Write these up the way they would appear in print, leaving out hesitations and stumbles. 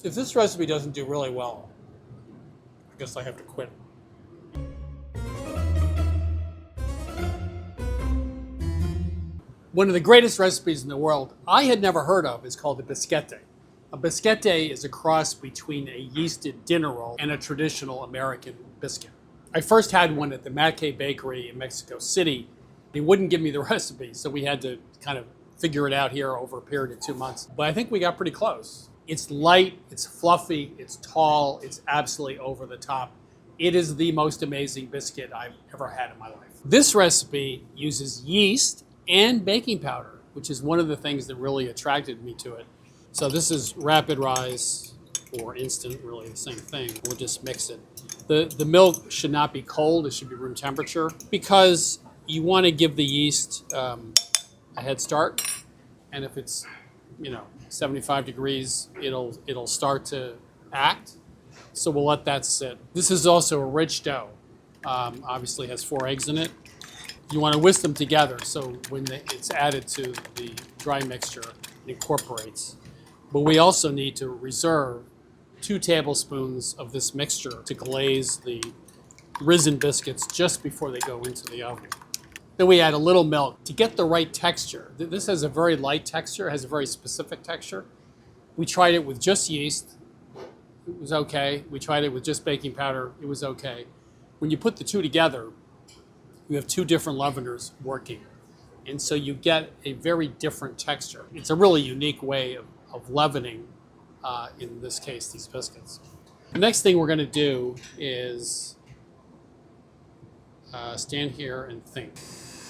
If this recipe doesn't do really well, I guess I have to quit. One of the greatest recipes in the world I had never heard of is called a bisquete. A bisquete is a cross between a yeasted dinner roll and a traditional American biscuit. I first had one at the Mackay Bakery in Mexico City. They wouldn't give me the recipe, so we had to kind of figure it out here over a period of 2 months. But I think we got pretty close. It's light, it's fluffy, it's tall, it's absolutely over the top. It is the most amazing biscuit I've ever had in my life. This recipe uses yeast and baking powder, which is one of the things that really attracted me to it. So this is rapid rise or instant, really the same thing. We'll just mix it. The milk should not be cold, it should be room temperature, because you want to give the yeast a head start. And if it's 75 degrees, it'll start to act. So we'll let that sit. This is also a rich dough. Obviously has 4 eggs in it. You want to whisk them together so when it's added to the dry mixture, it incorporates. But we also need to reserve 2 tablespoons of this mixture to glaze the risen biscuits just before they go into the oven. Then we add a little milk to get the right texture. This has a very light texture, it has a very specific texture. We tried it with just yeast, it was okay. We tried it with just baking powder, it was okay. When you put the two together, you have 2 different leaveners working. And so you get a very different texture. It's a really unique way of leavening, in this case, these biscuits. The next thing we're gonna do is stand here and think.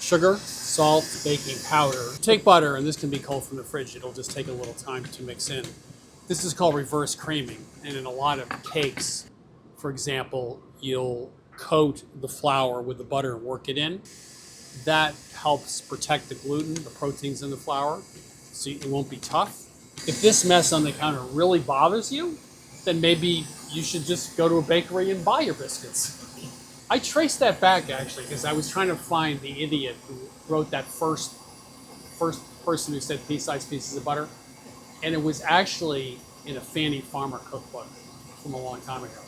Sugar, salt, baking powder. Take butter, and this can be cold from the fridge. It'll just take a little time to mix in. This is called reverse creaming. And in a lot of cakes, for example, you'll coat the flour with the butter and work it in. That helps protect the gluten, the proteins in the flour, so it won't be tough. If this mess on the counter really bothers you, then maybe you should just go to a bakery and buy your biscuits. I traced that back actually because I was trying to find the idiot who wrote that first person who said pea-sized pieces of butter, and it was actually in a Fannie Farmer cookbook from a long time ago.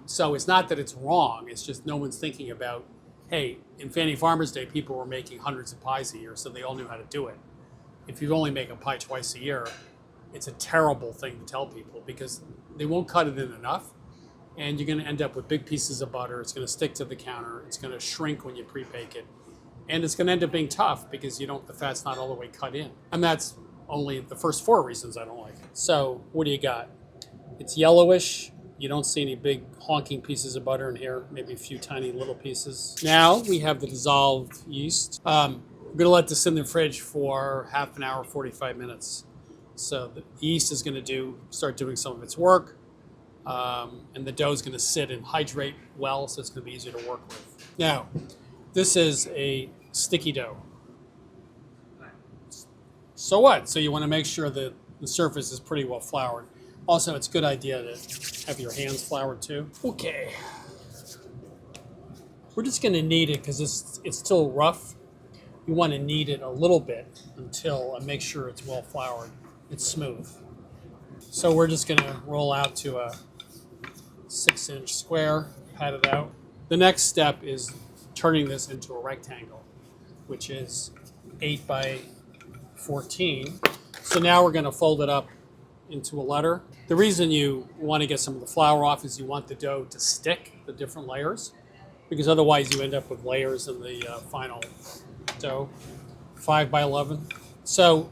So it's not that it's wrong, it's just no one's thinking about, hey, in Fannie Farmer's day, people were making hundreds of pies a year, so they all knew how to do it. If you only make a pie twice a year, it's a terrible thing to tell people because they won't cut it in enough, and you're gonna end up with big pieces of butter, it's gonna stick to the counter, it's gonna shrink when you pre-bake it, and it's gonna end up being tough because the fat's not all the way cut in. And that's only the first 4 reasons I don't like it. So what do you got? It's yellowish. You don't see any big honking pieces of butter in here, maybe a few tiny little pieces. Now we have the dissolved yeast. We're gonna let this in the fridge for half an hour, 45 minutes. So the yeast is gonna start doing some of its work, and the dough is gonna sit and hydrate well, so it's gonna be easier to work with. Now, this is a sticky dough. So what? So you wanna make sure that the surface is pretty well floured. Also, it's a good idea to have your hands floured too. Okay. We're just gonna knead it because it's still rough. You wanna knead it a little bit until make sure it's well floured. It's smooth. So we're just gonna roll out to a 6-inch square, pat it out. The next step is turning this into a rectangle, which is 8 by 14. So now we're gonna fold it up into a letter. The reason you want to get some of the flour off is you want the dough to stick, the different layers, because otherwise you end up with layers in the final dough. 5 by 11. So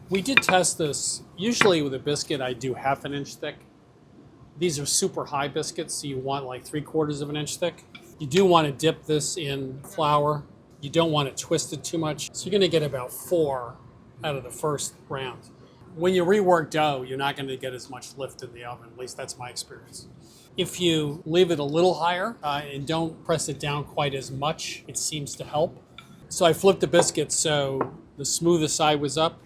we did test this. Usually with a biscuit I do 1/2 inch thick. These are super high biscuits, so you want like 3/4 of an inch thick. You do want to dip this in flour. You don't want it twisted too much. So you're going to get about 4 out of the first round. When you rework dough, you're not going to get as much lift in the oven, at least that's my experience. If you leave it a little higher and don't press it down quite as much, it seems to help. So I flipped the biscuit so the smoothest side was up.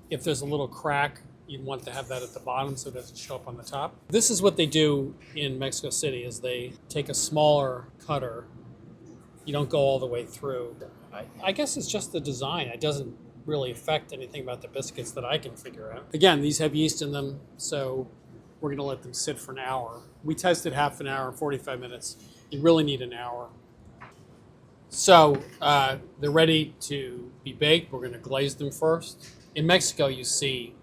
If there's a little crack, you'd want to have that at the bottom so it doesn't show up on the top. This is what they do in Mexico City, is they take a smaller cutter. You don't go all the way through. I guess it's just the design. It doesn't really affect anything about the biscuits that I can figure out. Again, these have yeast in them, so We're gonna let them sit for an hour. We tested half an hour and 45 minutes. You really need an hour. So they're ready to be baked. We're gonna glaze them first. In Mexico, you see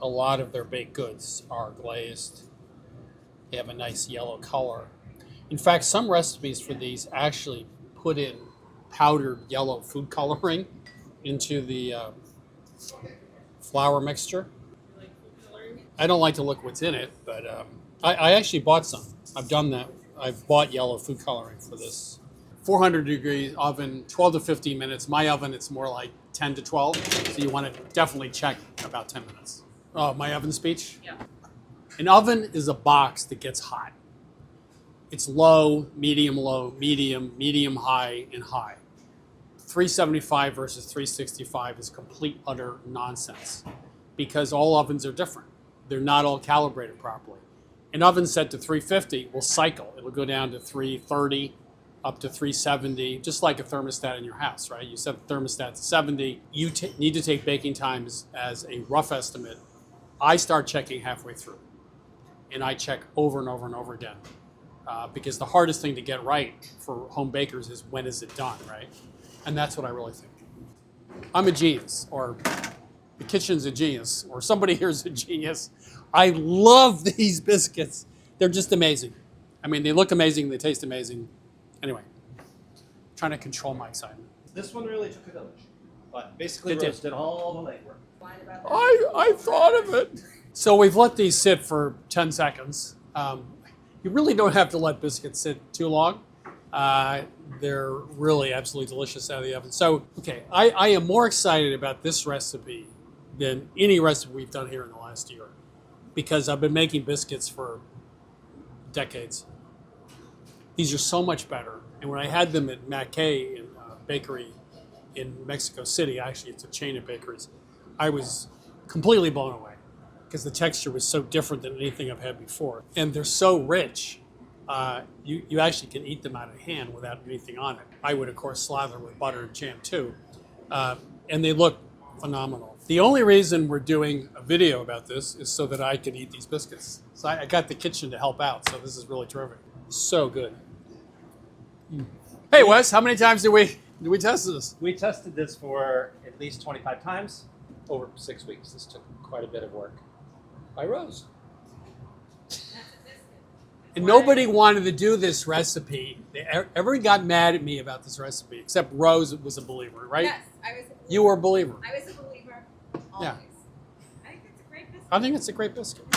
a lot of their baked goods are glazed. They have a nice yellow color. In fact, some recipes for these actually put in powdered yellow food coloring into the flour mixture. I don't like to look what's in it, but I actually bought some. I've done that. I've bought yellow food coloring for this. 400 degree oven, 12 to 15 minutes. My oven, it's more like 10 to 12. So you want to definitely check about 10 minutes. Oh, my oven speech? Yeah. An oven is a box that gets hot. It's low, medium, medium high, and high. 375 versus 365 is complete, utter nonsense because all ovens are different. They're not all calibrated properly. An oven set to 350 will cycle. It'll go down to 330, up to 370, just like a thermostat in your house, right? You set the thermostat to 70. You need to take baking times as a rough estimate. I start checking halfway through, and I check over and over and over again because the hardest thing to get right for home bakers is when is it done, right? And that's what I really think. I'm a genius, or the kitchen's a genius, or somebody here's a genius. I love these biscuits. They're just amazing. I mean, they look amazing, they taste amazing. Anyway, trying to control my excitement. This one really took a village, but basically It did. Rose did all the legwork. I thought of it. So we've let these sit for 10 seconds. You really don't have to let biscuits sit too long. They're really absolutely delicious out of the oven. So, okay, I am more excited about this recipe than any recipe we've done here in the last year because I've been making biscuits for decades. These are so much better. And when I had them at Mackay in bakery in Mexico City, actually it's a chain of bakeries, I was completely blown away because the texture was so different than anything I've had before. And they're so rich, you actually can eat them out of hand without anything on it. I would, of course, slather with butter and jam too. And they look phenomenal. The only reason we're doing a video about this is so that I can eat these biscuits. So I got the kitchen to help out, so this is really terrific. So good. Hey, Wes, how many times did we test this? We tested this for at least 25 times over 6 weeks. This took quite a bit of work by Rose. And nobody wanted to do this recipe. Everyone got mad at me about this recipe, except Rose was a believer, right? Yes, I was a believer. You were a believer. I was a believer always. Yeah. I think it's a great biscuit. I think it's a great biscuit.